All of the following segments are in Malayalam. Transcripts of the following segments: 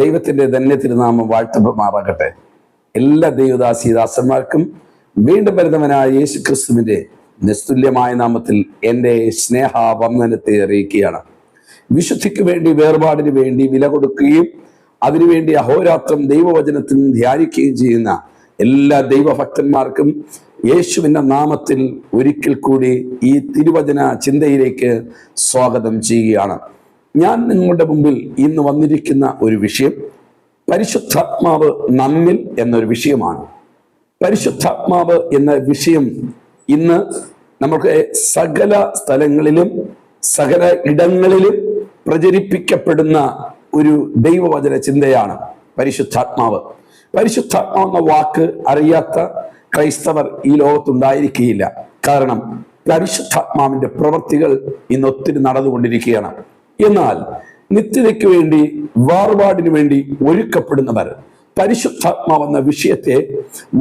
ദൈവത്തിന്റെ ധന്യ തിരുനാമം വാഴ്ത്തപ്പെടുമാറാകട്ടെ. എല്ലാ ദൈവദാസീദാസന്മാർക്കും വീണ്ടും വരുന്നവനായ യേശു ക്രിസ്തുവിന്റെ നിസ്തുല്യമായ നാമത്തിൽ എൻ്റെ സ്നേഹ വന്ദനത്തെ അറിയിക്കുകയാണ്. വിശുദ്ധിക്ക് വേണ്ടി, വേർപാടിന് വേണ്ടി വില കൊടുക്കുകയും അതിനുവേണ്ടി അഹോരാത്രം ദൈവവചനത്തിൽ ധ്യാനിക്കുകയും ചെയ്യുന്ന എല്ലാ ദൈവഭക്തന്മാർക്കും യേശുവിൻ്റെ നാമത്തിൽ ഒരിക്കൽ കൂടി ഈ തിരുവചന ചിന്തയിലേക്ക് സ്വാഗതം ചെയ്യുകയാണ്. ഞാൻ നിങ്ങളുടെ മുമ്പിൽ ഇന്ന് വന്നിരിക്കുന്ന ഒരു വിഷയം പരിശുദ്ധാത്മാവ് നമ്മിൽ എന്നൊരു വിഷയമാണ്. പരിശുദ്ധാത്മാവ് എന്ന വിഷയം ഇന്ന് നമുക്ക് സകല സ്ഥലങ്ങളിലും സകല ഇടങ്ങളിലും പ്രചരിപ്പിക്കപ്പെടുന്ന ഒരു ദൈവവചന ചിന്തയാണ് പരിശുദ്ധാത്മാവ്. പരിശുദ്ധാത്മാവ് എന്ന വാക്ക് അറിയാത്ത ക്രൈസ്തവർ ഈ ലോകത്തുണ്ടായിരിക്കുകയില്ല. കാരണം പരിശുദ്ധാത്മാവിന്റെ പ്രവൃത്തികൾ ഇന്ന് ഒത്തിരി നടന്നുകൊണ്ടിരിക്കുകയാണ്. എന്നാൽ നിത്യതയ്ക്ക് വേണ്ടി, വേർപാടിന് വേണ്ടി ഒരുക്കപ്പെടുന്നവർ പരിശുദ്ധാത്മാവെന്ന വിഷയത്തെ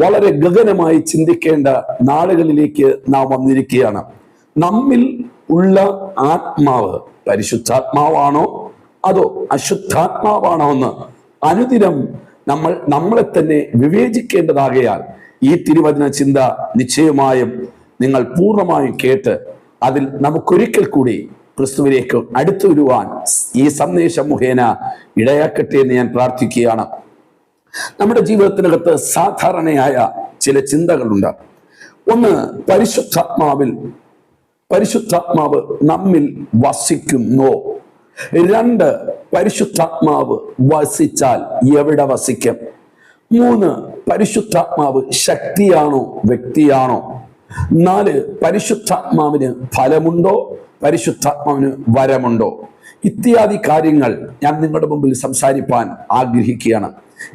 വളരെ ഗഹനമായി ചിന്തിക്കേണ്ട നാളുകളിലേക്ക് നാം വന്നിരിക്കുകയാണ്. നമ്മിൽ ഉള്ള ആത്മാവ് പരിശുദ്ധാത്മാവാണോ അതോ അശുദ്ധാത്മാവാണോ എന്ന് അനുദിനം നമ്മളെ തന്നെ വിവേചിക്കേണ്ടതാകയാൽ ഈ തിരുവചന ചിന്ത നിശ്ചയമായും നിങ്ങൾ പൂർണ്ണമായും കേട്ട് അതിൽ നമുക്കൊരിക്കൽ കൂടി ക്രിസ്തുവിലേക്ക് അടുത്തു വരുവാൻ ഈ സന്ദേശം മുഖേന ഇടയാക്കട്ടെ എന്ന് ഞാൻ പ്രാർത്ഥിക്കുകയാണ്. നമ്മുടെ ജീവിതത്തിനകത്ത് സാധാരണയായ ചില ചിന്തകളുണ്ട്. ഒന്ന്, പരിശുദ്ധാത്മാവ് നമ്മിൽ വസിക്കുന്നോ? രണ്ട്, പരിശുദ്ധാത്മാവ് വസിച്ചാൽ എവിടെ വസിക്കും? മൂന്ന്, പരിശുദ്ധാത്മാവ് ശക്തിയാണോ വ്യക്തിയാണോ? നാല്, പരിശുദ്ധാത്മാവിന് ഫലമുണ്ടോ? പരിശുദ്ധാത്മാവിന് വരമുണ്ടോ? ഇത്യാദി കാര്യങ്ങൾ ഞാൻ നിങ്ങളുടെ മുമ്പിൽ സംസാരിപ്പാൻ ആഗ്രഹിക്കുകയാണ്.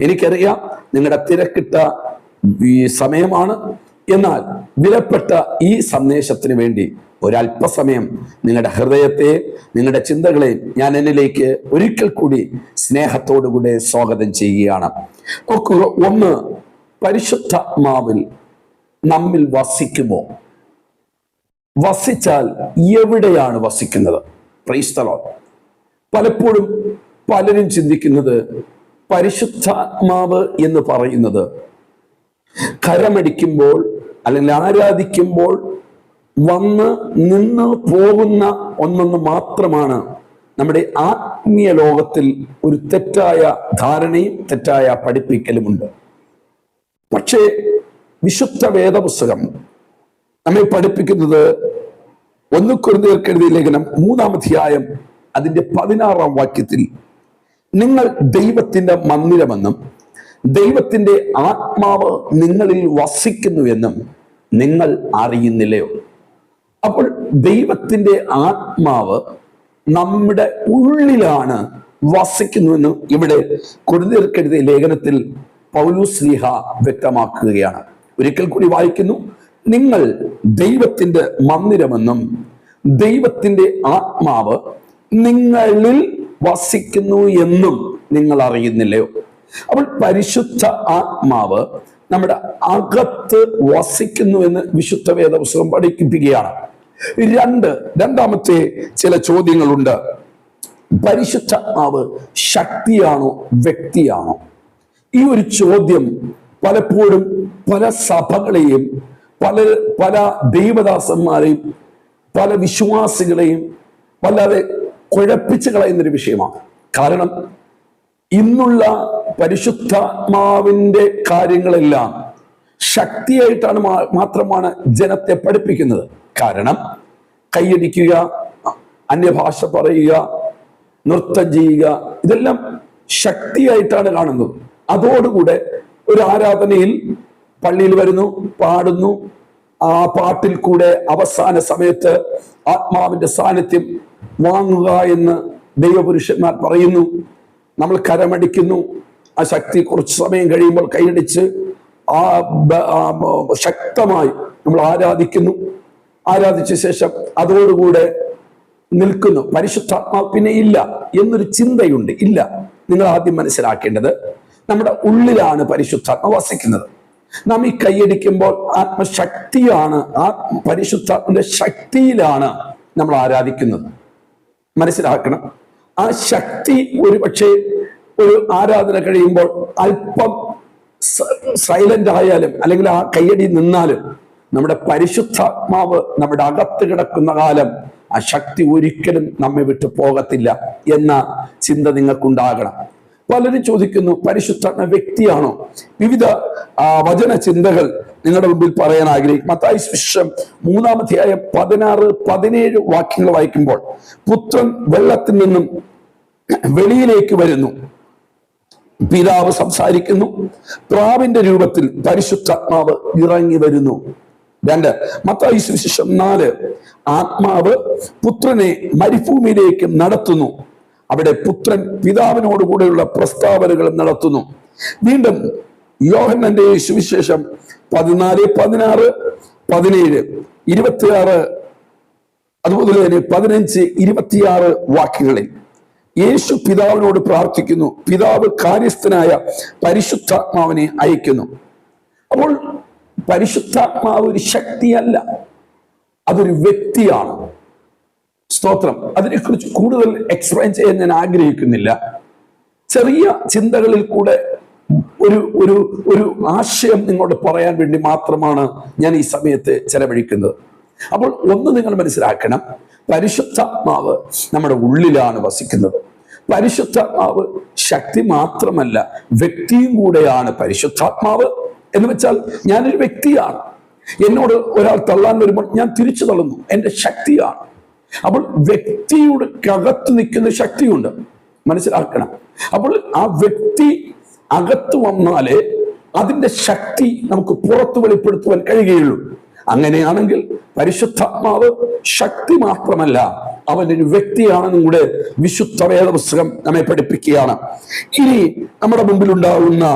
എനിക്കറിയാം നിങ്ങളുടെ തിരക്കിട്ട ഈ സമയമാണ്. എന്നാൽ വിലപ്പെട്ട ഈ സന്ദേശത്തിന് വേണ്ടി ഒരല്പസമയം നിങ്ങളുടെ ഹൃദയത്തെ, നിങ്ങളുടെ ചിന്തകളെ ഞാൻ എന്നിലേക്ക് ഒരിക്കൽ കൂടി സ്നേഹത്തോടുകൂടെ സ്വാഗതം ചെയ്യുകയാണ്. നോക്കുക, ഒന്ന്, പരിശുദ്ധാത്മാവിൽ നമ്മിൽ വസിക്കുമോ? വസിച്ചാൽ എവിടെയാണ് വസിക്കുന്നത്? Praise the Lord. പലപ്പോഴും പലരും ചിന്തിക്കുന്നത് പരിശുദ്ധാത്മാവ് എന്ന് പറയുന്നത് കരമടിക്കുമ്പോൾ അല്ലെങ്കിൽ ആരാധിക്കുമ്പോൾ വന്ന് നിന്ന് പോകുന്ന ഒന്നൊന്ന് മാത്രമാണ്. നമ്മുടെ ആത്മീയ ലോകത്തിൽ ഒരു തെറ്റായ ധാരണയും തെറ്റായ പഠിപ്പിക്കലുമുണ്ട്. പക്ഷേ വിശുദ്ധ വേദപുസ്തകം നമ്മെ പഠിപ്പിക്കുന്നത് 1 കൊരിന്ത്യർക്ക് എഴുതിയ ലേഖനം 3-ാം അധ്യായം അതിന്റെ 16-ാം വാക്യത്തിൽ, നിങ്ങൾ ദൈവത്തിന്റെ മന്ദിരമെന്നും ദൈവത്തിന്റെ ആത്മാവ് നിങ്ങളിൽ വസിക്കുന്നുവെന്നും നിങ്ങൾ അറിയുന്നില്ലയോ? അപ്പോൾ ദൈവത്തിന്റെ ആത്മാവ് നമ്മുടെ ഉള്ളിലാണ് വസിക്കുന്നുവെന്ന് ഇവിടെ കൊരിന്ത്യർക്ക് എഴുതിയ ലേഖനത്തിൽ പൗലോസ് ശ്ലീഹ വ്യക്തമാക്കുകയാണ്. ഒരിക്കൽ കൂടി വായിക്കുന്നു, നിങ്ങൾ ദൈവത്തിന്റെ മന്ദിരമെന്നും ദൈവത്തിന്റെ ആത്മാവ് നിങ്ങളിൽ വസിക്കുന്നു എന്നും നിങ്ങൾ അറിയുന്നില്ലയോ? അപ്പോൾ പരിശുദ്ധ ആത്മാവ് നമ്മുടെ അകത്ത് വസിക്കുന്നു എന്ന് വിശുദ്ധ വേദപുസ്തകം പഠിപ്പിക്കുകയാണ്. രണ്ടാമത്തെ ചില ചോദ്യങ്ങളുണ്ട്. പരിശുദ്ധാത്മാവ് ശക്തിയാണോ വ്യക്തിയാണോ? ഈ ഒരു ചോദ്യം പലപ്പോഴും പല സഭകളെയും പല ദൈവദാസന്മാരെയും പല വിശ്വാസികളെയും വല്ലാതെ കുഴപ്പിച്ച് കളയുന്നൊരു വിഷയമാണ്. കാരണം ഇന്നുള്ള പരിശുദ്ധാത്മാവിന്റെ കാര്യങ്ങളെല്ലാം ശക്തിയായിട്ടാണ് മാത്രമാണ് ജനത്തെ പഠിപ്പിക്കുന്നത്. കാരണം കൈയടിക്കുക, അന്യഭാഷ പറയുക, നൃത്തം ചെയ്യുക, ഇതെല്ലാം ശക്തിയായിട്ടാണ് കാണുന്നത്. അതോടുകൂടെ ഒരു ആരാധനയിൽ പള്ളിയിൽ വരുന്നു, പാടുന്നു, ആ പാട്ടിൽ കൂടെ അവസാന സമയത്ത് ആത്മാവിന്റെ സാന്നിധ്യം വാങ്ങുക എന്ന് ദൈവപുരുഷന്മാർ പറയുന്നു. നമ്മൾ കരമടിക്കുന്നു, ആ ശക്തി കുറച്ച് സമയം കഴിയുമ്പോൾ കൈയടിച്ച് ശക്തമായി നമ്മൾ ആരാധിച്ച ശേഷം അതോടുകൂടെ നിൽക്കുന്നു. പരിശുദ്ധാത്മാവ് പിന്നെ ഇല്ല എന്നൊരു ചിന്തയുണ്ട്. ഇല്ല, നിങ്ങൾ ആദ്യം മനസ്സിലാക്കേണ്ടത് നമ്മുടെ ഉള്ളിലാണ് പരിശുദ്ധാത്മാവ് വസിക്കുന്നത്. നാം ഈ കൈയടിക്കുമ്പോൾ ആത്മശക്തിയാണ്, പരിശുദ്ധാത്മാവിന്റെ ശക്തിയിലാണ് നമ്മൾ ആരാധിക്കുന്നത്. മനസ്സിലാക്കണം. ആ ശക്തി ഒരുപക്ഷെ ഒരു ആരാധന കഴിയുമ്പോൾ അല്പം സൈലന്റ് ആയാലും അല്ലെങ്കിൽ ആ കയ്യടി നിന്നാലും നമ്മുടെ പരിശുദ്ധാത്മാവ് നമ്മുടെ അകത്ത് കിടക്കുന്ന കാലം ആ ശക്തി ഒരിക്കലും നമ്മെ വിട്ടു പോകത്തില്ല എന്ന ചിന്ത നിങ്ങൾക്കുണ്ടാകണം. പലരും ചോദിക്കുന്നു, പരിശുദ്ധാത്മ വ്യക്തിയാണോ? വിവിധ വചന ചിന്തകൾ നിങ്ങളുടെ മുമ്പിൽ പറയാൻ ആഗ്രഹിക്കും. മത്തായി സുവിശേഷം 3-ാം അധ്യായം 16-17 വാക്യങ്ങൾ വായിക്കുമ്പോൾ, പുത്രൻ വെള്ളത്തിൽ നിന്നും വെളിയിലേക്ക് വരുന്നു, പിതാവ് സംസാരിക്കുന്നു, പ്രാവിന്റെ രൂപത്തിൽ പരിശുദ്ധാത്മാവ് ഇറങ്ങി വരുന്നു. 2 മത്തായി സുവിശേഷം 4, ആത്മാവ് പുത്രനെ മരുഭൂമിയിലേക്ക് നടത്തുന്നു, അവിടെ പുത്രൻ പിതാവിനോട് കൂടെയുള്ള പ്രസ്താവനകൾ നടത്തുന്നു. വീണ്ടും യോഹന്നാന്റെ സുവിശേഷം 14, 16, 17, 26, അതുപോലെ തന്നെ 15, 26 വാക്യങ്ങളിൽ യേശു പിതാവിനോട് പ്രാർത്ഥിക്കുന്നു, പിതാവ് കാര്യസ്ഥനായ പരിശുദ്ധാത്മാവിനെ അയക്കുന്നു. അപ്പോൾ പരിശുദ്ധാത്മാവ് ഒരു ശക്തിയല്ല, അതൊരു വ്യക്തിയാണ്. സ്തോത്രം. അതിനെക്കുറിച്ച് കൂടുതൽ എക്സ്പ്ലെയിൻ ചെയ്യാൻ ഞാൻ ആഗ്രഹിക്കുന്നില്ല. ചെറിയ ചിന്തകളിൽ കൂടെ ഒരു ആശയം നിങ്ങളോട് പറയാൻ വേണ്ടി മാത്രമാണ് ഞാൻ ഈ സമയത്ത് ചെലവഴിക്കുന്നത്. അപ്പോൾ ഒന്ന് നിങ്ങൾ മനസ്സിലാക്കണം, പരിശുദ്ധാത്മാവ് നമ്മുടെ ഉള്ളിലാണ് വസിക്കുന്നത്. പരിശുദ്ധാത്മാവ് ശക്തി മാത്രമല്ല, വ്യക്തിയും കൂടെയാണ് പരിശുദ്ധാത്മാവ്. എന്ന് വെച്ചാൽ ഞാനൊരു വ്യക്തിയാണ്. എന്നോട് ഒരാൾ തള്ളാൻ വരുമ്പോൾ ഞാൻ തിരിച്ചു തള്ളുന്നു, എൻ്റെ ശക്തിയാണ്. അപ്പോൾ വ്യക്തിയുടെ അകത്ത് നിൽക്കുന്ന ശക്തിയുണ്ട്, മനസ്സിലാക്കണം. അപ്പോൾ ആ വ്യക്തി അകത്ത് വന്നാലേ അതിൻ്റെ ശക്തി നമുക്ക് പുറത്തു വെളിപ്പെടുത്തുവാൻ കഴിയുകയുള്ളൂ. അങ്ങനെയാണെങ്കിൽ പരിശുദ്ധാത്മാവ് ശക്തി മാത്രമല്ല, അവനൊരു വ്യക്തിയാണെന്നും കൂടെ വിശുദ്ധ വേദപുസ്തകം നമ്മെ പഠിപ്പിക്കുകയാണ്. ഇനി നമ്മുടെ മുമ്പിൽ ഉണ്ടാകുന്ന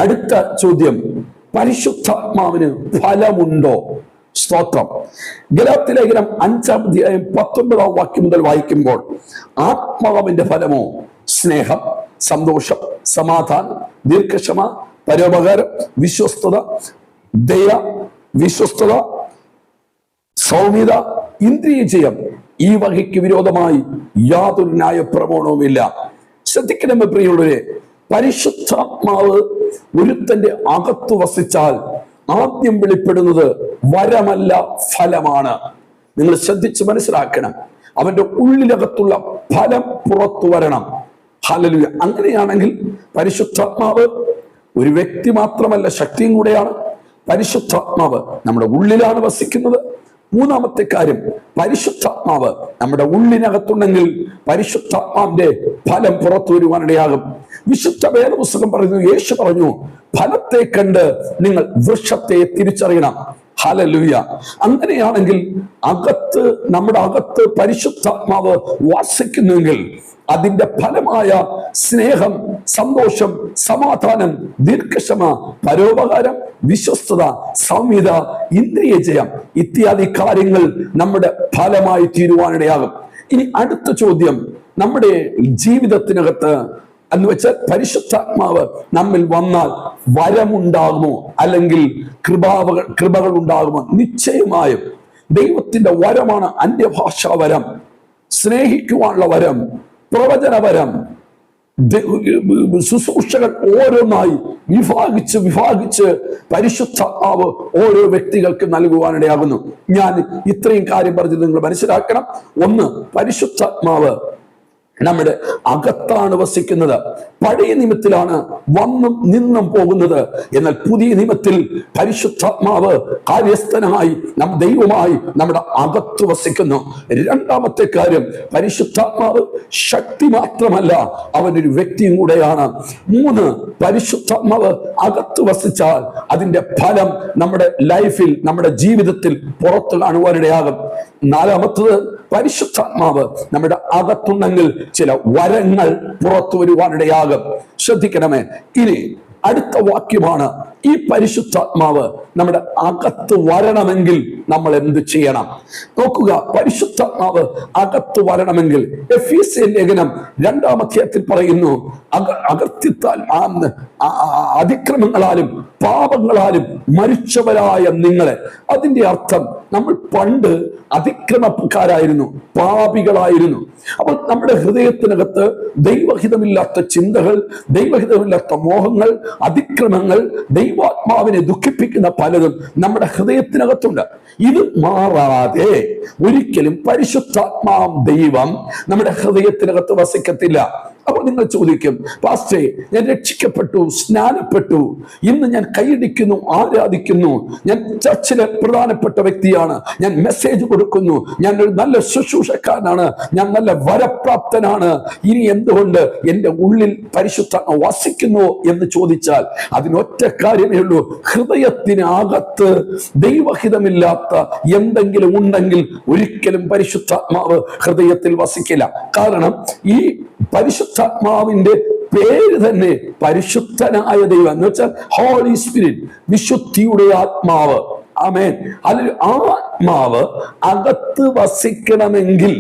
അടുത്ത ചോദ്യം, പരിശുദ്ധാത്മാവിന് ഫലമുണ്ടോ? സ്തോത്രം. ഗലാത്യ ലേഖനം 5-ാം അധ്യായം 19-ാം വാക്യം മുതൽ വായിക്കുമ്പോൾ, ആത്മാവിന്റെ ഫലമോ സ്നേഹം, സന്തോഷം, സമാധാനം, ദീർഘക്ഷമ, പരോപകാരം, വിശ്വസ്തത, ദയ, വിശ്വസ്തത, സൗമ്യത, ഇന്ദ്രിയജയം. ഈ വകയ്ക്ക് വിരോധമായി യാതൊരു ന്യായപ്രമാണവുമില്ല. ശ്രദ്ധിക്കണം പ്രിയമുള്ളവരെ, പരിശുദ്ധാത്മാവ് ഒരുത്തന്റെ അകത്തു വസിച്ചാൽ ആദ്യം വെളിപ്പെടുന്നത് വരമല്ല, ഫലമാണ്. നിങ്ങൾ ശ്രദ്ധിച്ച് മനസ്സിലാക്കണം. അവന്റെ ഉള്ളിലകത്തുള്ള ഫലം പുറത്തു വരണം. ഹല്ലേലൂയ. അങ്ങനെയാണെങ്കിൽ പരിശുദ്ധാത്മാവ് ഒരു വ്യക്തി മാത്രമല്ല, ശക്തിയും കൂടെയാണ്. പരിശുദ്ധാത്മാവ് നമ്മുടെ ഉള്ളിലാണ് വസിക്കുന്നത്. മൂന്നാമത്തെ കാര്യം, പരിശുദ്ധാത്മാവ് നമ്മുടെ ഉള്ളിനകത്തുണ്ടെങ്കിൽ പരിശുദ്ധാത്മാവിന്റെ ഫലം പുറത്തു വരുവാനിടയാകും. വിശുദ്ധ വേദപുസ്തകം പറയുന്നു, യേശു പറഞ്ഞു, ഫലത്തെ കണ്ട് നിങ്ങൾ വൃക്ഷത്തെ തിരിച്ചറിയണം. ഹല്ലേലൂയ. അങ്ങനെയാണെങ്കിൽ നമ്മുടെ അകത്ത് പരിശുദ്ധാത്മാവ് വസിക്കുന്നെങ്കിൽ അതിന്റെ ഫലമായ സ്നേഹം, സന്തോഷം, സമാധാനം, ദീർഘക്ഷമ, പരോപകാരം, വിശ്വസ്തത, സൗമ്യത, ഇന്ദ്രിയജയം ഇത്യാദി കാര്യങ്ങൾ നമ്മുടെ ഫലമായി തീരുവാനിടയാകും. ഇനി അടുത്ത ചോദ്യം, നമ്മുടെ ജീവിതത്തിനകത്ത് എന്ന് വെച്ചാൽ പരിശുദ്ധാത്മാവ് നമ്മിൽ വന്നാൽ വരമുണ്ടാകുമോ, അല്ലെങ്കിൽ കൃപകൾ ഉണ്ടാകുമോ? നിശ്ചയമായും ദൈവത്തിന്റെ വരമാണ് അന്യഭാഷാ വരം, സ്നേഹിക്കുവാനുള്ള വരം, പ്രവചനവരം, ശുശ്രൂഷകൾ ഓരോന്നായി വിഭാഗിച്ച് പരിശുദ്ധാത്മാവ് ഓരോ വ്യക്തികൾക്ക് നൽകുവാനിടയാകുന്നു. ഞാൻ ഇത്രയും കാര്യം പറഞ്ഞത് നിങ്ങൾ മനസ്സിലാക്കണം. ഒന്ന്, പരിശുദ്ധാത്മാവ് നമ്മുടെ അകത്താണ് വസിക്കുന്നത്. പഴയ നിയമത്തിലാണ് വന്നും നിന്നും പോകുന്നത്. എന്നാൽ പുതിയ നിയമത്തിൽ പരിശുദ്ധാത്മാവ് കാര്യസ്ഥനായി ദൈവമായി നമ്മുടെ അകത്ത് വസിക്കുന്നു. രണ്ടാമത്തെ കാര്യം, പരിശുദ്ധാത്മാവ് ശക്തി മാത്രമല്ല, അവനൊരു വ്യക്തിയും കൂടെയാണ്. 3, പരിശുദ്ധാത്മാവ് അകത്ത് വസിച്ചാൽ അതിന്റെ ഫലം നമ്മുടെ ലൈഫിൽ, നമ്മുടെ ജീവിതത്തിൽ പുറത്തു കാണുവാനിടയാകും. 4, പരിശുദ്ധാത്മാവ് നമ്മുടെ അകത്തുണ്ടെങ്കിൽ ചില വരങ്ങൾ പുറത്തു വരുവാനിടയാകും. ശ്രദ്ധിക്കണമേ. ഇനി അടുത്ത വാക്യമാണ് ഈ പരിശുദ്ധാത്മാവ് നമ്മുടെ അകത്ത് വരണമെങ്കിൽ നമ്മൾ എന്ത് ചെയ്യണം? നോക്കുക, പരിശുദ്ധാത്മാവ് അകത്ത് വരണമെങ്കിൽ എഫീസ്യ ലേഖനം 2-ാം അധ്യായത്തിൽ പറയുന്നു, അകൃത്യത്താൽ അതിക്രമങ്ങളാലും പാപങ്ങളാലും മരിച്ചവരായ നിങ്ങളെ. അതിന്റെ അർത്ഥം നമ്മൾ പണ്ട് അതിക്രമക്കാരായിരുന്നു, പാപികളായിരുന്നു. അപ്പോൾ നമ്മുടെ ഹൃദയത്തിനകത്ത് ദൈവഹിതമില്ലാത്ത ചിന്തകൾ, ദൈവഹിതമില്ലാത്ത മോഹങ്ങൾ, അതിക്രമങ്ങൾ, ദൈവാത്മാവിനെ ദുഃഖിപ്പിക്കുന്ന പലതും നമ്മുടെ ഹൃദയത്തിനകത്തുണ്ട്. ഇത് മാറാതെ ഒരിക്കലും പരിശുദ്ധാത്മാവ് ദൈവം നമ്മുടെ ഹൃദയത്തിനകത്ത് വസിക്കത്തില്ല. അപ്പോൾ നിങ്ങൾ ചോദിക്കും, പാസ്റ്റേ, ഞാൻ രക്ഷിക്കപ്പെട്ടു, സ്നാനപ്പെട്ടു, ഇന്ന് ഞാൻ കൈയടിക്കുന്നു, ആരാധിക്കുന്നു, ഞാൻ ചർച്ചിലെ പ്രധാനപ്പെട്ട വ്യക്തിയാണ്, ഞാൻ മെസ്സേജ് കൊടുക്കുന്നു, ഞാൻ ഒരു നല്ല ശുശ്രൂഷക്കാരനാണ്, ഞാൻ നല്ല വരപ്രാപ്തനാണ്, ഇനി എന്തുകൊണ്ട് എൻ്റെ ഉള്ളിൽ പരിശുദ്ധാത്മാവ് വസിക്കുന്നു എന്ന് ചോദിച്ചാൽ അതിനൊറ്റ കാര്യമേ ഉള്ളൂ. ഹൃദയത്തിനകത്ത് ദൈവഹിതമില്ലാത്ത എന്തെങ്കിലും ഉണ്ടെങ്കിൽ ഒരിക്കലും പരിശുദ്ധാത്മാവ് ഹൃദയത്തിൽ വസിക്കില്ല. കാരണം ഈ പരിശുദ്ധാത്മാവിന്റെ പേര് തന്നെ പരിശുദ്ധനായ ദൈവം എന്ന് വെച്ചാൽ ഹോളി സ്പിരിറ്റ്, വിശുദ്ധിയുടെ ആത്മാവ്. ആമേൻ. അതിൽ ആത്മാവ് അകത്ത് വസിക്കണമെങ്കിൽ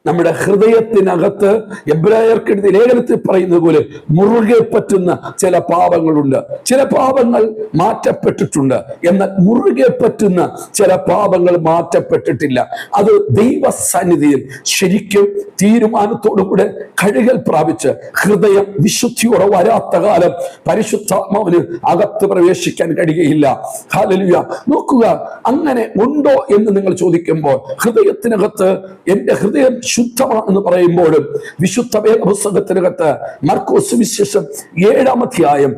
നമ്മുടെ ഹൃദയത്തിനകത്ത് എബ്രായർക്ക് എഴുതിയ ലേഖനത്തിൽ പറയുന്നത് പോലെ മുറുകെ പറ്റുന്ന ചില പാപങ്ങളുണ്ട്. ചില പാപങ്ങൾ മാറ്റപ്പെട്ടിട്ടുണ്ട്, എന്നാൽ മുറുകെ പറ്റുന്ന ചില പാപങ്ങൾ മാറ്റപ്പെട്ടിട്ടില്ല. അത് ദൈവസന്നിധിയിൽ ശരിക്കും തീരുമാനത്തോടുകൂടെ കഴുകൽ പ്രാപിച്ച് ഹൃദയം വിശുദ്ധിയോടെ വരാത്ത കാലം പരിശുദ്ധാത്മാവിന് അകത്ത് പ്രവേശിക്കാൻ കഴിയുകയില്ല. ഹല്ലേലൂയ. നോക്കുക, അങ്ങനെ ഉണ്ടോ എന്ന് നിങ്ങൾ ചോദിക്കുമ്പോൾ ഹൃദയത്തിനകത്ത് എൻ്റെ ഹൃദയം ശുദ്ധമാണെന്ന് പറയുമ്പോഴും വിശുദ്ധ വേദപുസ്തകത്തിനകത്ത് മർക്കോസ് സുവിശേഷം 7-ാം അധ്യായം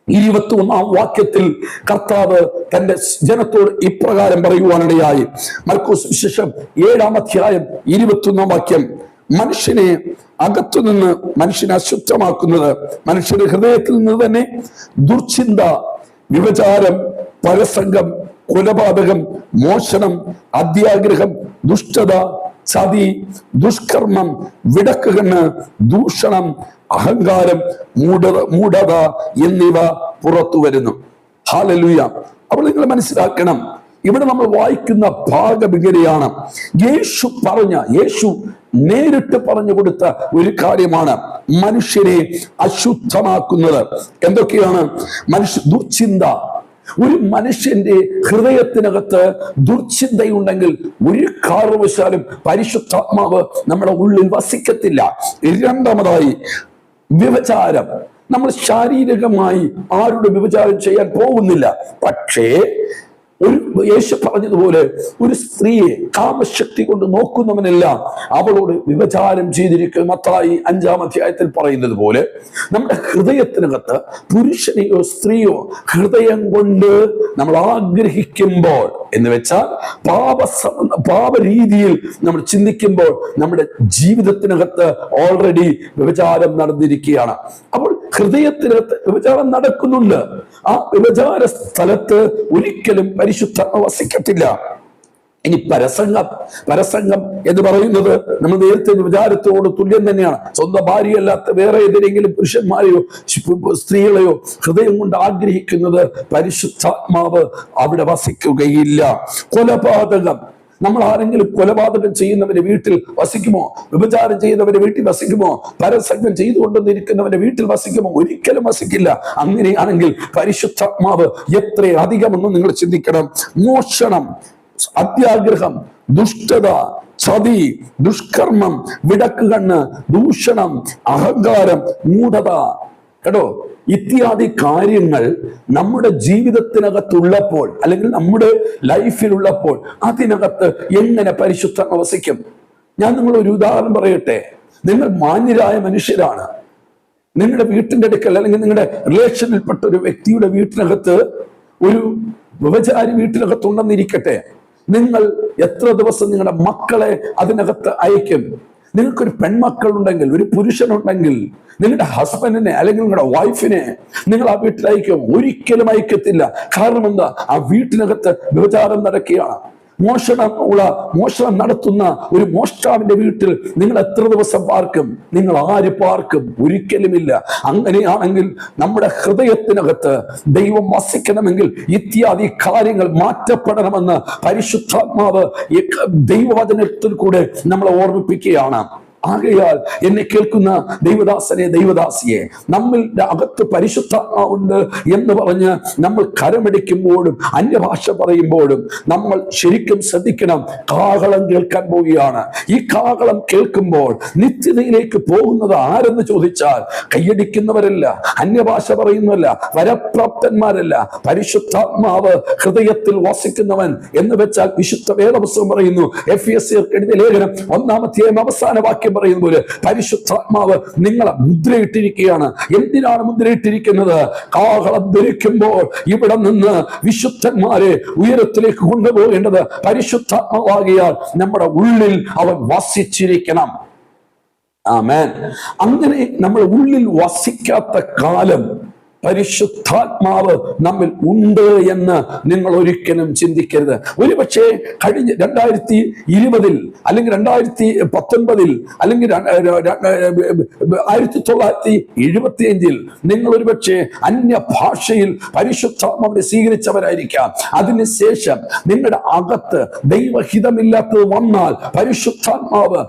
21-ാം വാക്യത്തിൽ കർത്താവ് തന്റെ ജനത്തോട് ഇപ്രകാരം പറയുവാനിടയായി. മർക്കോസ് സുവിശേഷം 7-ാം അധ്യായം 21-ാം വാക്യം, മനുഷ്യനെ അകത്തുനിന്ന് മനുഷ്യനെ അശുദ്ധമാക്കുന്നത് മനുഷ്യന്റെ ഹൃദയത്തിൽ നിന്ന് തന്നെ ദുർചിന്ത, വ്യഭിചാരം, പരസംഗം, കൊലപാതകം, മോഷണം, അത്യാഗ്രഹം, ദുഷ്ടത, ചതി, ദുഷ്കർമ്മം, വിടക്കുകണ്ണ്, ദൂഷണം, അഹങ്കാരം, മൂഢത എന്നിവ പുറത്തു വരുന്നു. ഹല്ലേലൂയ. അപ്പോൾ നിങ്ങൾ മനസ്സിലാക്കണം, ഇവിടെ നമ്മൾ വായിക്കുന്ന ഭാഗം ഇങ്ങനെയാണ്. യേശു നേരിട്ട് പറഞ്ഞു കൊടുത്ത ഒരു കാര്യമാണ് മനുഷ്യരെ അശുദ്ധമാക്കുന്നത്. എന്തൊക്കെയാണ്? ദുർചിന്ത. ഒരു മനുഷ്യന്റെ ഹൃദയത്തിനകത്ത് ദുർചിന്തയുണ്ടെങ്കിൽ ഒരു കാരണവശാലും പരിശുദ്ധാത്മാവ് നമ്മുടെ ഉള്ളിൽ വസിക്കത്തില്ല. രണ്ടാമതായി വ്യഭിചാരം. നമ്മൾ ശാരീരികമായി ആരുടെ വ്യഭിചാരം ചെയ്യാൻ പോകുന്നില്ല, പക്ഷേ യേശു പറഞ്ഞതുപോലെ ഒരു സ്ത്രീയെ കാമശക്തി കൊണ്ട് നോക്കുന്നവനെല്ലാം അവളോട് വ്യഭിചാരം ചെയ്തിരിക്കും. മത്തായി 5-ാം അധ്യായത്തിൽ പറയുന്നത് പോലെ നമ്മുടെ ഹൃദയത്തിനകത്ത് പുരുഷനെയോ സ്ത്രീയോ ഹൃദയം കൊണ്ട് നമ്മൾ ആഗ്രഹിക്കുമ്പോൾ എന്ന് വെച്ചാൽ പാപ രീതിയിൽ നമ്മൾ ചിന്തിക്കുമ്പോൾ നമ്മുടെ ജീവിതത്തിനകത്ത് ഓൾറെഡി വ്യഭിചാരം നടന്നിരിക്കുകയാണ്. അപ്പോൾ ഹൃദയത്തിനകത്ത് വ്യഭിചാരം നടക്കുന്നുണ്ട്. ആ വ്യഭിചാര സ്ഥലത്ത് ഒരിക്കലും പരിശുദ്ധാത്മാവ് വസിക്കത്തില്ല. ഇനി പരസംഗം എന്ന് പറയുന്നത് നമ്മൾ നേരത്തെ വ്യഭിചാരത്തോട് തുല്യം തന്നെയാണ്. സ്വന്തം ഭാര്യയല്ലാത്ത വേറെ ഏതെങ്കിലും പുരുഷന്മാരെയോ സ്ത്രീകളെയോ ഹൃദയം കൊണ്ട് ആഗ്രഹിക്കുന്നത് പരിശുദ്ധാത്മാവ് അവിടെ വസിക്കുകയില്ല. കൊലപാതകം. നമ്മൾ ആരെങ്കിലും കൊലപാതകം ചെയ്യുന്നവന്റെ വീട്ടിൽ വസിക്കുമോ? വ്യഭിചാരം ചെയ്യുന്നവന്റെ വീട്ടിൽ വസിക്കുമോ? പരസംഗം ചെയ്തുകൊണ്ടിരിക്കുന്നവന്റെ വീട്ടിൽ വസിക്കുമോ? ഒരിക്കലും വസിക്കില്ല. അങ്ങനെയാണെങ്കിൽ പരിശുദ്ധാത്മാവ് എത്ര അധികമെന്ന് നിങ്ങൾ ചിന്തിക്കണം. മോഷണം, അത്യാഗ്രഹം, ദുഷ്ടത, ചതി, ദുഷ്കർമ്മം, വിടക്കുകണ്ണ്, ദൂഷണം, അഹങ്കാരം, മൂഢത, കേട്ടോ, ഇത്യാദി കാര്യങ്ങൾ നമ്മുടെ ജീവിതത്തിനകത്തുള്ളപ്പോൾ അല്ലെങ്കിൽ നമ്മുടെ ലൈഫിലുള്ളപ്പോൾ അതിനകത്ത് എങ്ങനെ പരിശുദ്ധാത്മാവ് വസിക്കും? ഞാൻ നിങ്ങളൊരു ഉദാഹരണം പറയട്ടെ. നിങ്ങൾ മാന്യരായ മനുഷ്യരാണ്. നിങ്ങളുടെ വീട്ടിന്റെ അടുക്കൽ അല്ലെങ്കിൽ നിങ്ങളുടെ റിലേഷനിൽപ്പെട്ട ഒരു വ്യക്തിയുടെ വീട്ടിനകത്ത് ഒരു വ്യഭിചാരി വീട്ടിനകത്തുണ്ടെന്നിരിക്കട്ടെ. നിങ്ങൾ എത്ര ദിവസം നിങ്ങളുടെ മക്കളെ അതിനകത്ത് അയക്കും? നിങ്ങൾക്കൊരു പെൺമക്കളുണ്ടെങ്കിൽ, ഒരു പുരുഷനുണ്ടെങ്കിൽ, നിങ്ങളുടെ ഹസ്ബൻഡിനെ അല്ലെങ്കിൽ നിങ്ങളുടെ വൈഫിനെ നിങ്ങൾ ആ വീട്ടിൽ അയക്കും? ഒരിക്കലും അയക്കത്തില്ല. കാരണം എന്താ? ആ വീട്ടിനകത്ത് വ്യഭിചാരം നടക്കുകയാണ്. മോഷണം നടത്തുന്ന ഒരു മോഷ്ടാവിന്റെ വീട്ടിൽ നിങ്ങൾ എത്ര ദിവസം പാർക്കും? നിങ്ങൾ ആര് പാർക്കും? ഒരിക്കലുമില്ല. അങ്ങനെയാണെങ്കിൽ നമ്മുടെ ഹൃദയത്തിനകത്ത് ദൈവം വസിക്കണമെങ്കിൽ ഇത്യാദി കാര്യങ്ങൾ മാറ്റപ്പെടണമെന്ന് പരിശുദ്ധാത്മാവ് ദൈവവചനത്തിൽ കൂടെ നമ്മളെ ഓർമ്മിപ്പിക്കുകയാണ്. ആകയാൽ എന്നെ കേൾക്കുന്ന ദൈവദാസനെ, ദൈവദാസിയെ, നമ്മളുടെ അകത്ത് പരിശുദ്ധാത്മാവുണ്ട് എന്ന് പറഞ്ഞ് നമ്മൾ കരമടിക്കുമ്പോഴും അന്യഭാഷ പറയുമ്പോഴും നമ്മൾ ശരിക്കും ശ്രദ്ധിക്കണം. കാഹളം കേൾക്കാൻ പോവുകയാണ്. ഈ കാഹളം കേൾക്കുമ്പോൾ നിത്യതയിലേക്ക് പോകുന്നത് ആരെന്ന് ചോദിച്ചാൽ കൈയടിക്കുന്നവരല്ല, അന്യഭാഷ പറയുന്നവരല്ല, വരപ്രാപ്തന്മാരല്ല, പരിശുദ്ധാത്മാവ് ഹൃദയത്തിൽ വസിക്കുന്നവൻ എന്ന് വെച്ചാൽ വിശുദ്ധ വേദപുസ്തകം പറയുന്നു, എഫെസ്യർക്ക് എഴുതിയ ലേഖനം 1-ാം അധ്യായം അവസാന വാക്യം പറയുന്ന പോലെ പരിശുദ്ധാത്മാവ് നിങ്ങളെ മുദ്രയിട്ടിരിക്കുകയാണ്. എന്തിനാണ് മുദ്രയിട്ടിരിക്കുന്നത്? കാഹളം ധരിക്കുമ്പോൾ ഇവിടെ നിന്ന് വിശുദ്ധന്മാരെ ഉയരത്തിലേക്ക് കൊണ്ടുപോകേണ്ടത് പരിശുദ്ധാത്മാവാകിയാൽ നമ്മുടെ ഉള്ളിൽ അവൻ വസിച്ചിരിക്കണം. ആമേൻ. അങ്ങനെ നമ്മുടെ ഉള്ളിൽ വസിക്കാത്ത കാലം പരിശുദ്ധാത്മാവ് നമ്മിൽ ഉണ്ട് എന്ന് നിങ്ങൾ ഒരിക്കലും ചിന്തിക്കരുത്. ഒരുപക്ഷെ കഴിഞ്ഞ 2020 അല്ലെങ്കിൽ 2019 അല്ലെങ്കിൽ 1975 നിങ്ങൾ ഒരുപക്ഷെ അന്യഭാഷയിൽ പരിശുദ്ധാത്മാവിനെ സ്വീകരിച്ചവരായിരിക്കാം. അതിനുശേഷം നിങ്ങളുടെ അകത്ത് ദൈവഹിതമില്ലാത്തത് വന്നാൽ പരിശുദ്ധാത്മാവ്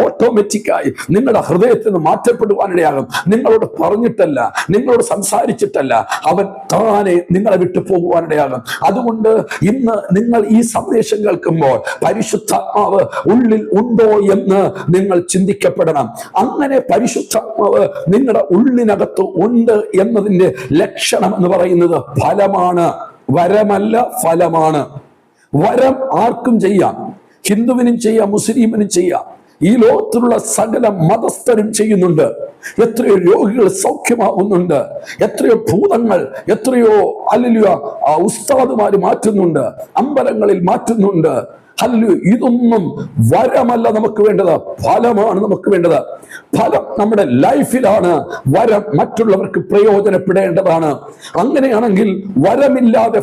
ഓട്ടോമാറ്റിക്കായി നിങ്ങളുടെ ഹൃദയത്തിൽ നിന്ന് മാറ്റപ്പെടുവാനിടയാകും. നിങ്ങളോട് പറഞ്ഞിട്ടല്ല, നിങ്ങളോട് സംസാരിച്ചിട്ടല്ല, അവൻ താനെ നിങ്ങളെ വിട്ടു പോകുവാനിടയാകും. അതുകൊണ്ട് ഇന്ന് നിങ്ങൾ ഈ സന്ദേശം കേൾക്കുമ്പോൾ പരിശുദ്ധാത്മാവ് ഉള്ളിൽ ഉണ്ടോ എന്ന് നിങ്ങൾ ചിന്തിക്കപ്പെടണം. അങ്ങനെ പരിശുദ്ധാത്മാവ് നിങ്ങളുടെ ഉള്ളിനകത്ത് ഉണ്ട് എന്നതിന്റെ ലക്ഷണം എന്ന് പറയുന്നത് ഫലമാണ്, വരമല്ല, ഫലമാണ്. വരം ആർക്കും ചെയ്യാം, ഹിന്ദുവിനും ചെയ്യാം, മുസ്ലിമിനും ചെയ്യാം, ഈ ലോകത്തിലുള്ള സകല മതസ്ഥരും ചെയ്യുന്നുണ്ട്. എത്രയോ രോഗികൾ സൗഖ്യമാവുന്നുണ്ട്, എത്രയോ ഭൂതങ്ങൾ, എത്രയോ ഉസ്താദുമാര് മാറ്റുന്നുണ്ട്, അമ്പലങ്ങളിൽ മാറ്റുന്നുണ്ട്. ഇതൊന്നും വരമല്ല നമുക്ക് വേണ്ടത്, ഫലമാണ് നമുക്ക് വേണ്ടത്. ഫലം നമ്മുടെ ലൈഫിലാണ്, വരം മറ്റുള്ളവർക്ക് പ്രയോജനപ്പെടേണ്ടതാണ്. അങ്ങനെയാണെങ്കിൽ വരമില്ലാതെ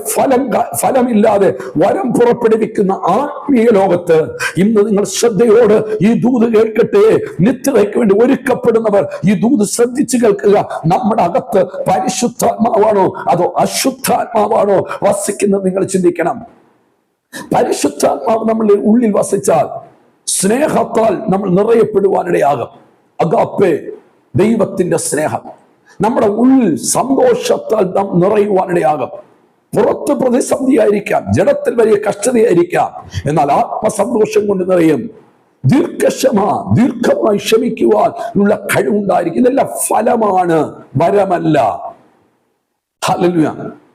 ഫലമില്ലാതെ വരം പുറപ്പെടുവിക്കുന്ന ആത്മീയ ലോകത്ത് ഇന്ന് നിങ്ങൾ ശ്രദ്ധയോട് ഈ ദൂത് കേൾക്കട്ടെ. നിത്യതയ്ക്ക് വേണ്ടി ഒരുക്കപ്പെടുന്നവർ ഈ ദൂത് ശ്രദ്ധിച്ചു കേൾക്കുക. നമ്മുടെ അകത്ത് പരിശുദ്ധാത്മാവാണോ അതോ അശുദ്ധാത്മാവാണോ വസിക്കുന്നത് നിങ്ങൾ ചിന്തിക്കണം. പരിശുദ്ധാത്മാവ് നമ്മളുടെ ഉള്ളിൽ വസിച്ചാൽ സ്നേഹത്താൽ നമ്മൾ നിറയപ്പെടുവാനിടയാകും. അഗാപ്പേ, ദൈവത്തിന്റെ സ്നേഹം നമ്മുടെ ഉള്ളിൽ സന്തോഷത്താൽ നാം നിറയുവാനിടയാകും. പുറത്ത് പ്രതിസന്ധിയായിരിക്കാം, ജഡത്തിൽ വലിയ കഷ്ടതയായിരിക്കാം, എന്നാൽ ആത്മസന്തോഷം കൊണ്ട് നിറയും. ദീർഘമായി ക്ഷമിക്കുവാനുള്ള കഴിവുണ്ടായിരിക്കും. ഇതെല്ലാം ഫലമാണ്, വരമല്ല. ഹല്ലേലൂയ.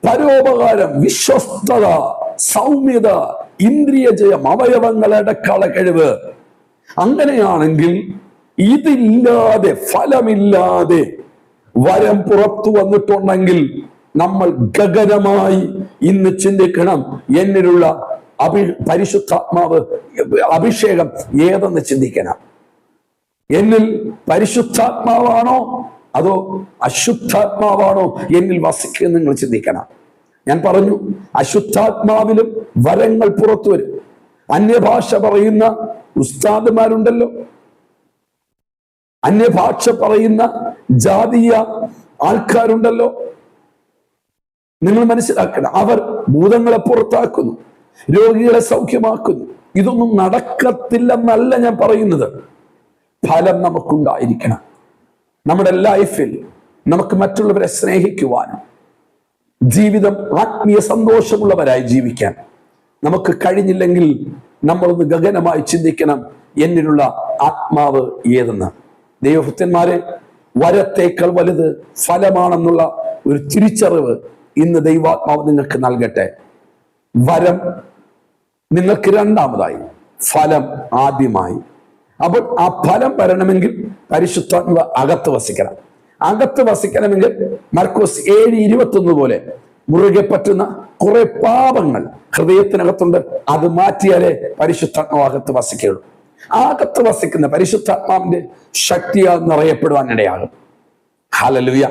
പരോപകാരം, വിശ്വസ്തത, സൗമ്യത, ഇന്ദ്രിയ ജയം, അവയവങ്ങളടക്കാള കഴിവ്. അങ്ങനെയാണെങ്കിൽ ഇതില്ലാതെ, ഫലമില്ലാതെ വരം പുറത്തു വന്നിട്ടുണ്ടെങ്കിൽ നമ്മൾ ഗഗനമായി ഇന്ന് ചിന്തിക്കണം. എന്നിലുള്ള പരിശുദ്ധാത്മാവ് അഭിഷേകം ഏതെന്ന് ചിന്തിക്കണം. എന്നിൽ പരിശുദ്ധാത്മാവാണോ അതോ അശുദ്ധാത്മാവാണോ എന്നിൽ വസിക്കുക നിങ്ങൾ ചിന്തിക്കണം. ഞാൻ പറഞ്ഞു, അശുദ്ധാത്മാവിലും വരങ്ങൾ പുറത്തു വരും. അന്യഭാഷ പറയുന്ന ഉസ്താദുമാരുണ്ടല്ലോ, അന്യഭാഷ പറയുന്ന ജാതീയ ആൾക്കാരുണ്ടല്ലോ, നിങ്ങൾ മനസ്സിലാക്കണം. അവർ ഭൂതങ്ങളെ പുറത്താക്കുന്നു, രോഗികളെ സൗഖ്യമാക്കുന്നു. ഇതൊന്നും നടക്കത്തില്ലെന്നല്ല ഞാൻ പറയുന്നത്. ഫലം നമുക്കുണ്ടായിരിക്കണം. നമ്മുടെ ലൈഫിൽ നമുക്ക് മറ്റുള്ളവരെ സ്നേഹിക്കുവാനും ജീവിതം ആത്മീയ സന്തോഷമുള്ളവരായി ജീവിക്കാൻ നമുക്ക് കഴിഞ്ഞില്ലെങ്കിൽ നമ്മളൊന്ന് ഗഗനമായി ചിന്തിക്കണം, എന്നിലുള്ള ആത്മാവ് ഏതെന്ന്. ദൈവഭക്തന്മാരെ, വരത്തേക്കാൾ വലുത് ഫലമാണെന്നുള്ള ഒരു തിരിച്ചറിവ് ഇന്ന് ദൈവാത്മാവ് നിങ്ങൾക്ക് നൽകട്ടെ. വരം നിങ്ങൾക്ക് രണ്ടാമതായി, ഫലം ആദ്യമായി. അപ്പോൾ ആ ഫലം വരണമെങ്കിൽ പരിശുദ്ധാത്മാവ് അകത്ത് വസിക്കണം. അകത്ത് വസിക്കണമെങ്കിൽ മർക്കോസ് 7:21 പോലെ മുറുകെ പറ്റുന്ന കുറെ പാപങ്ങൾ ഹൃദയത്തിനകത്തുണ്ട്. അത് മാറ്റിയാലേ പരിശുദ്ധാത്മാവ് അകത്ത് വസിക്കുള്ളൂ. അകത്ത് വസിക്കുന്ന പരിശുദ്ധാത്മാവിന്റെ ശക്തിയാൽ നിറയപ്പെടുവാനിടയാകും. ഹല്ലേലൂയ.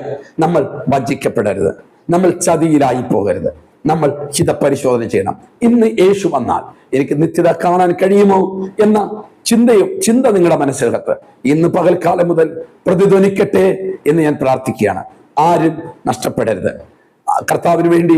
നമ്മൾ വഞ്ചിക്കപ്പെടരുത്, നമ്മൾ ചതിയിലായി പോകരുത്, നമ്മൾ ഹിതപരിശോധന ചെയ്യണം. ഇന്ന് യേശു വന്നാൽ എനിക്ക് നിത്യത കാണാൻ കഴിയുമോ എന്ന ചിന്ത നിങ്ങളുടെ മനസ്സിനകത്ത് ഇന്ന് പകൽക്കാലം മുതൽ പ്രതിധ്വനിക്കട്ടെ എന്ന് ഞാൻ പ്രാർത്ഥിക്കുകയാണ്. ആരും നഷ്ടപ്പെടരുത്. കർത്താവിന് വേണ്ടി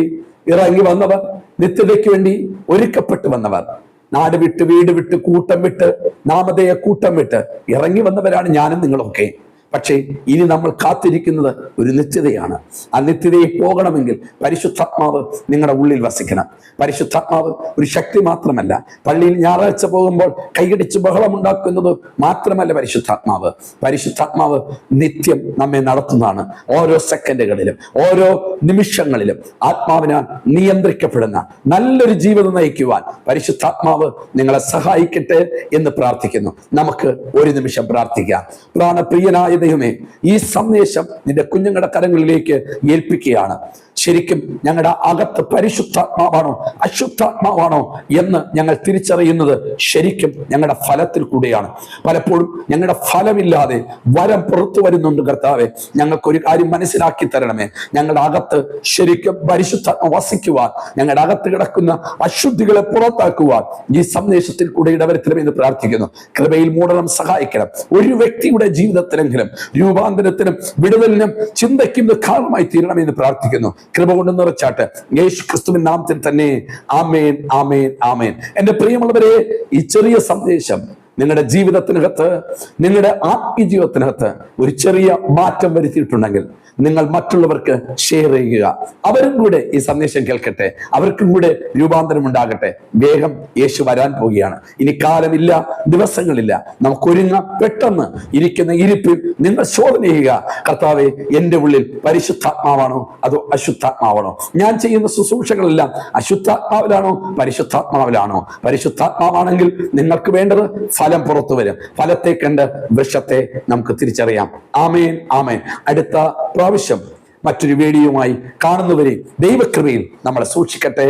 ഇറങ്ങി വന്നവർ, നിത്യതയ്ക്ക് വേണ്ടി ഒരുക്കപ്പെട്ടു വന്നവർ, നാട് വിട്ട് വീട് വിട്ട് കൂട്ടം വിട്ട് നാമധേയ കൂട്ടം വിട്ട് ഇറങ്ങി വന്നവരാണ് ഞാനും നിങ്ങളൊക്കെ. പക്ഷേ ഇനി നമ്മൾ കാത്തിരിക്കുന്നത് ഒരു നിത്യതയാണ്. ആ നിത്യതയിൽ പോകണമെങ്കിൽ പരിശുദ്ധാത്മാവ് നിങ്ങളുടെ ഉള്ളിൽ വസിക്കണം. പരിശുദ്ധാത്മാവ് ഒരു ശക്തി മാത്രമല്ല. പള്ളിയിൽ ഞായറാഴ്ച പോകുമ്പോൾ കൈയടിച്ച് ബഹളമുണ്ടാക്കുന്നത് മാത്രമല്ല പരിശുദ്ധാത്മാവ് നിത്യം നമ്മെ നടത്തുന്നതാണ്. ഓരോ സെക്കൻഡുകളിലും ഓരോ നിമിഷങ്ങളിലും ആത്മാവിനാൽ നിയന്ത്രിക്കപ്പെടുന്ന നല്ലൊരു ജീവിതം നയിക്കുവാൻ പരിശുദ്ധാത്മാവ് നിങ്ങളെ സഹായിക്കട്ടെ എന്ന് പ്രാർത്ഥിക്കുന്നു. നമുക്ക് ഒരു നിമിഷം പ്രാർത്ഥിക്കാം. പ്രാണപ്രിയനായ ദൈവമേ, ഈ സന്ദേശം നിന്റെ കുഞ്ഞുങ്ങളുടെ കരങ്ങളിലേക്ക് ഏൽപ്പിക്കുകയാണ്. ശരിക്കും ഞങ്ങളുടെ അകത്ത് പരിശുദ്ധാത്മാവാണോ അശുദ്ധാത്മാവാണോ എന്ന് ഞങ്ങൾ തിരിച്ചറിയുന്നത് ശരിക്കും ഞങ്ങളുടെ ഫലത്തിൽ കൂടെയാണ്. പലപ്പോഴും ഞങ്ങളുടെ ഫലമില്ലാതെ വരം പുറത്തു വരുന്നുണ്ട്. കർത്താവെ, ഞങ്ങൾക്കൊരു കാര്യം മനസ്സിലാക്കി തരണമേ. ഞങ്ങളുടെ അകത്ത് ശരിക്കും പരിശുദ്ധാത്മ വസിക്കുവാൻ, ഞങ്ങളുടെ അകത്ത് കിടക്കുന്ന അശുദ്ധികളെ പുറത്താക്കുവാൻ ഈ സന്ദേശത്തിൽ കൂടെ ഇടവരുത്തണമെന്ന് പ്രാർത്ഥിക്കുന്നു. കൃപയിൽ മൂടണം, സഹായിക്കണം. ഒരു വ്യക്തിയുടെ ജീവിതത്തിലെങ്കിലും രൂപാന്തരത്തിനും വിടുതലിനും ചിന്തയ്ക്കും കാരണമായി തീരണമെന്ന് പ്രാർത്ഥിക്കുന്നു. കൃപ കൊണ്ട് നിറച്ചാട്ട് യേശു ക്രിസ്തുവിൻ നാമത്തിൽ തന്നെ. ആമേൻ, ആമേൻ, ആമേൻ. എന്റെ പ്രിയമുള്ളവരെ, ഈ ചെറിയ സന്ദേശം നിങ്ങളുടെ ജീവിതത്തിനകത്ത്, നിങ്ങളുടെ ആത്മീയ ജീവിതത്തിനകത്ത് ഒരു ചെറിയ മാറ്റം വരുത്തിയിട്ടുണ്ടെങ്കിൽ നിങ്ങൾ മറ്റുള്ളവർക്ക് ഷെയർ ചെയ്യുക. അവരും കൂടെ ഈ സന്ദേശം കേൾക്കട്ടെ, അവർക്കും കൂടെ രൂപാന്തരം ഉണ്ടാകട്ടെ. വേഗം യേശു വരാൻ പോവുകയാണ്. ഇനി കാലമില്ല, ദിവസങ്ങളില്ല. നമുക്കൊരുങ്ങാം. പെട്ടെന്ന് ഇരിക്കുന്ന ഇരിപ്പിൽ നിങ്ങൾ ശോധന ചെയ്യുക. കർത്താവെ, എൻ്റെ ഉള്ളിൽ പരിശുദ്ധാത്മാവാണോ അതോ അശുദ്ധാത്മാവാണോ? ഞാൻ ചെയ്യുന്ന ശുശ്രൂഷകളെല്ലാം അശുദ്ധാത്മാവിലാണോ പരിശുദ്ധാത്മാവിലാണോ? പരിശുദ്ധാത്മാവാണെങ്കിൽ നിങ്ങൾക്ക് വേണ്ടത് ഫലം പുറത്തു വരും. ഫലത്തെ കണ്ട് വൃക്ഷത്തെ നമുക്ക് തിരിച്ചറിയാം. ആമേൻ, ആമേൻ. അടുത്ത പ്രാവശ്യം മറ്റൊരു വീഡിയോയുമായി കാണുന്നവരെ ദൈവകൃപയിൽ നമ്മളെ സൂക്ഷിക്കട്ടെ.